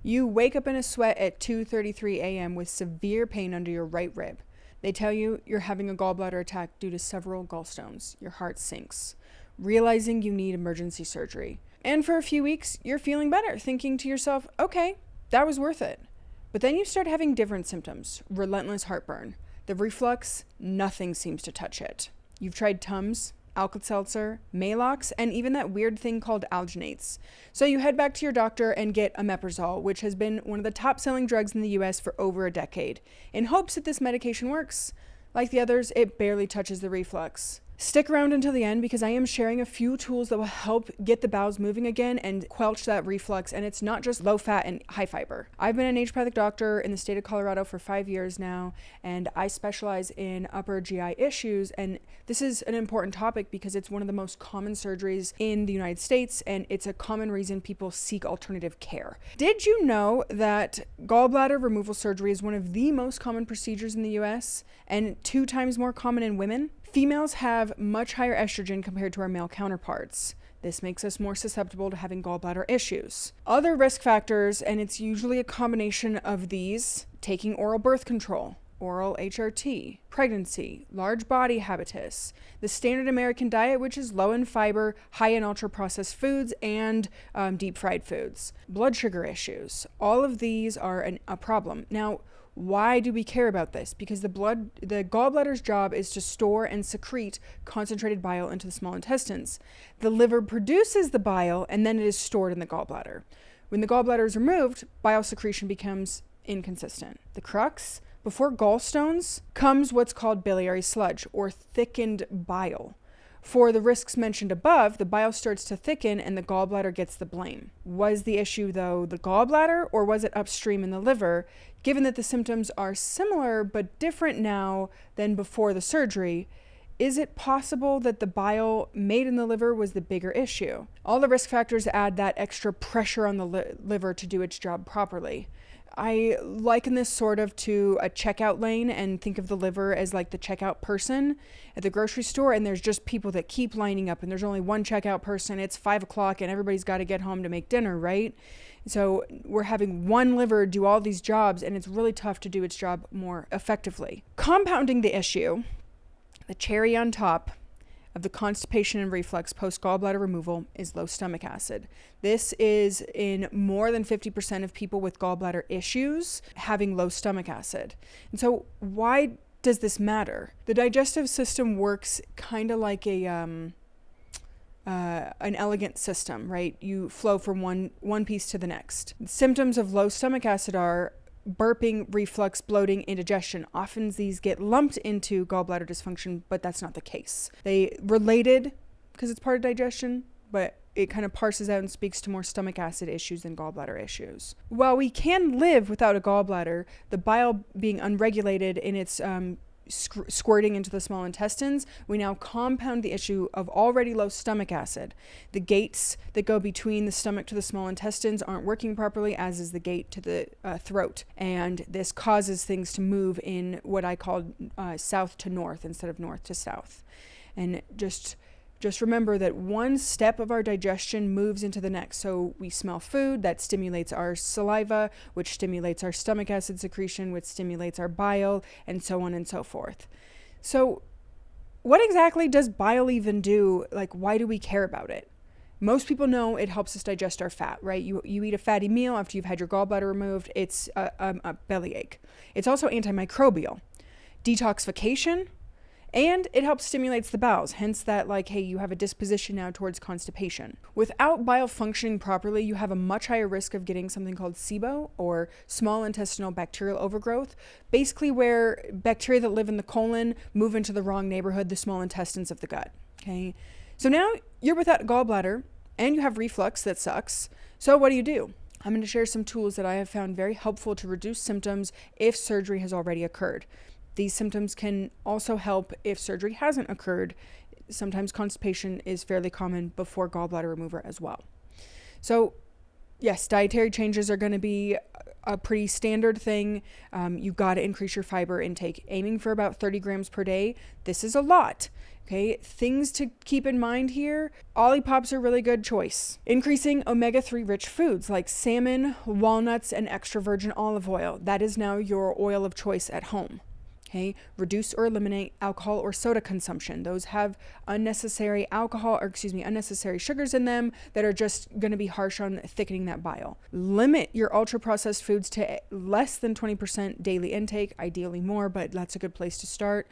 You wake up in a sweat at 2:33 a.m. with severe pain under your right rib. They tell you you're having a gallbladder attack due to several gallstones. Your heart sinks, realizing you need emergency surgery. And for a few weeks, you're feeling better, thinking to yourself, okay, that was worth it. But then you start having different symptoms. Relentless heartburn. The reflux, nothing seems to touch it. You've tried Tums, Alka-Seltzer, Maalox, and even that weird thing called alginates. So you head back to your doctor and get Omeprazole, which has been one of the top-selling drugs in the US for over a decade, in hopes that this medication works. Like the others, it barely touches the reflux. Stick around until the end because I am sharing a few tools that will help get the bowels moving again and quelch that reflux, and it's not just low fat and high fiber. I've been a naturopathic doctor in the state of Colorado for 5 years now, and I specialize in upper GI issues, and this is an important topic because it's one of the most common surgeries in the United States, and it's a common reason people seek alternative care. Did you know that gallbladder removal surgery is one of the most common procedures in the US and 2 times more common in women? Females have much higher estrogen compared to our male counterparts. This makes us more susceptible to having gallbladder issues. Other risk factors, and it's usually a combination of these: taking oral birth control, oral HRT, pregnancy, large body habitus, the standard American diet, which is low in fiber, high in ultra-processed foods, and deep fried foods, blood sugar issues. All of these are a problem. Now, why do we care about this? Because the gallbladder's job is to store and secrete concentrated bile into the small intestines. The liver produces the bile and then it is stored in the gallbladder. When the gallbladder is removed, bile secretion becomes inconsistent. The crux: before gallstones comes what's called biliary sludge, or thickened bile. For the risks mentioned above, the bile starts to thicken and the gallbladder gets the blame. Was the issue, though, the gallbladder, or was it upstream in the liver? Given that the symptoms are similar but different now than before the surgery, is it possible that the bile made in the liver was the bigger issue? All the risk factors add that extra pressure on the liver to do its job properly. I liken this sort of to a checkout lane and think of the liver as like the checkout person at the grocery store, and there's just people that keep lining up and there's only one checkout person. It's 5 o'clock and everybody's got to get home to make dinner, right? So we're having one liver do all these jobs, and it's really tough to do its job more effectively. Compounding the issue, the cherry on top of the constipation and reflux post gallbladder removal, is low stomach acid. This is in more than 50% of people with gallbladder issues having low stomach acid. And so why does this matter? The digestive system works kind of like an elegant system, right? You flow from one piece to the next. Symptoms of low stomach acid are burping, reflux, bloating, indigestion. Often these get lumped into gallbladder dysfunction, but that's not the case. They related because it's part of digestion, but it kind of parses out and speaks to more stomach acid issues than gallbladder issues. While we can live without a gallbladder, the bile being unregulated in its squirting into the small intestines, we now compound the issue of already low stomach acid. The gates that go between the stomach to the small intestines aren't working properly, as is the gate to the throat. And this causes things to move in what I call south to north instead of north to south. And just remember that one step of our digestion moves into the next. So we smell food, that stimulates our saliva, which stimulates our stomach acid secretion, which stimulates our bile, and so on and so forth. So what exactly does bile even do? Like, why do we care about it? Most people know it helps us digest our fat, right? You eat a fatty meal after you've had your gallbladder removed, it's a bellyache. It's also antimicrobial. Detoxification, and it helps stimulates the bowels, hence that hey, you have a disposition now towards constipation. Without bile functioning properly, you have a much higher risk of getting something called SIBO, or small intestinal bacterial overgrowth, basically where bacteria that live in the colon move into the wrong neighborhood, the small intestines of the gut, okay? So now you're without a gallbladder and you have reflux that sucks. So what do? I'm going to share some tools that I have found very helpful to reduce symptoms if surgery has already occurred. These symptoms can also help if surgery hasn't occurred. Sometimes constipation is fairly common before gallbladder removal as well. So yes, dietary changes are going to be a pretty standard thing. You've got to increase your fiber intake, aiming for about 30 grams per day. This is a lot. Okay, things to keep in mind here. Olipop's are a really good choice. Increasing omega-3 rich foods like salmon, walnuts, and extra virgin olive oil. That is now your oil of choice at home. Okay, reduce or eliminate alcohol or soda consumption. Those have unnecessary sugars in them that are just going to be harsh on thickening that bile. Limit your ultra processed foods to less than 20% daily intake, ideally more, but that's a good place to start.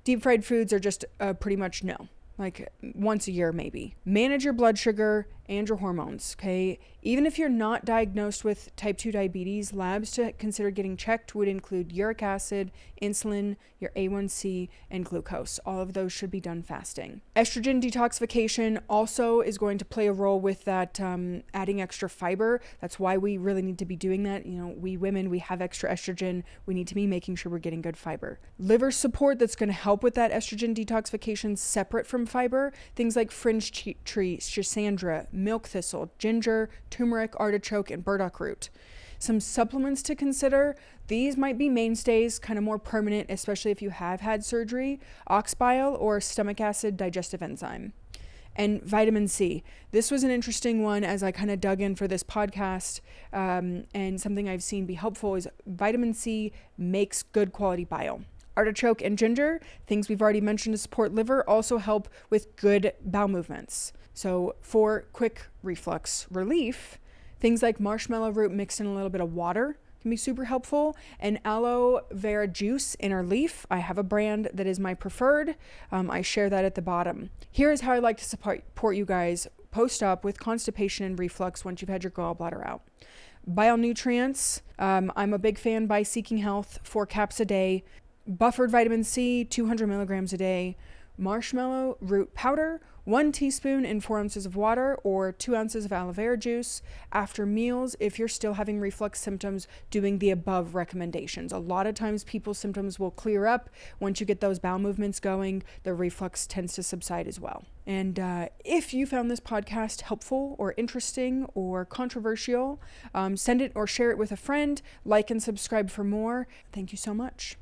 Deep fried foods are just pretty much no, like once a year maybe. Manage your blood sugar and your hormones, okay? Even if you're not diagnosed with type 2 diabetes, labs to consider getting checked would include uric acid, insulin, your A1C, and glucose. All of those should be done fasting. Estrogen detoxification also is going to play a role with that, adding extra fiber. That's why we really need to be doing that. You know, we women, we have extra estrogen. We need to be making sure we're getting good fiber. Liver support that's going to help with that estrogen detoxification separate from fiber. Things like fringe tree, schisandra, milk thistle, ginger, turmeric, artichoke, and burdock root. Some supplements to consider. These might be mainstays, kind of more permanent, especially if you have had surgery. Ox bile or stomach acid digestive enzyme. And vitamin C. This was an interesting one as I kind of dug in for this podcast, and something I've seen be helpful is vitamin C makes good quality bile. Artichoke and ginger, things we've already mentioned to support liver, also help with good bowel movements. So for quick reflux relief, things like marshmallow root mixed in a little bit of water can be super helpful. And aloe vera juice in our leaf, I have a brand that is my preferred. I share that at the bottom. Here is how I like to support you guys post-op with constipation and reflux once you've had your gallbladder out. Bile nutrients, I'm a big fan by Seeking Health, 4 caps a day. Buffered vitamin C, 200 milligrams a day. Marshmallow root powder, 1 teaspoon in 4 ounces of water, or 2 ounces of aloe vera juice. After meals, if you're still having reflux symptoms, doing the above recommendations. A lot of times people's symptoms will clear up. Once you get those bowel movements going, the reflux tends to subside as well. And if you found this podcast helpful or interesting or controversial, send it or share it with a friend. Like and subscribe for more. Thank you so much.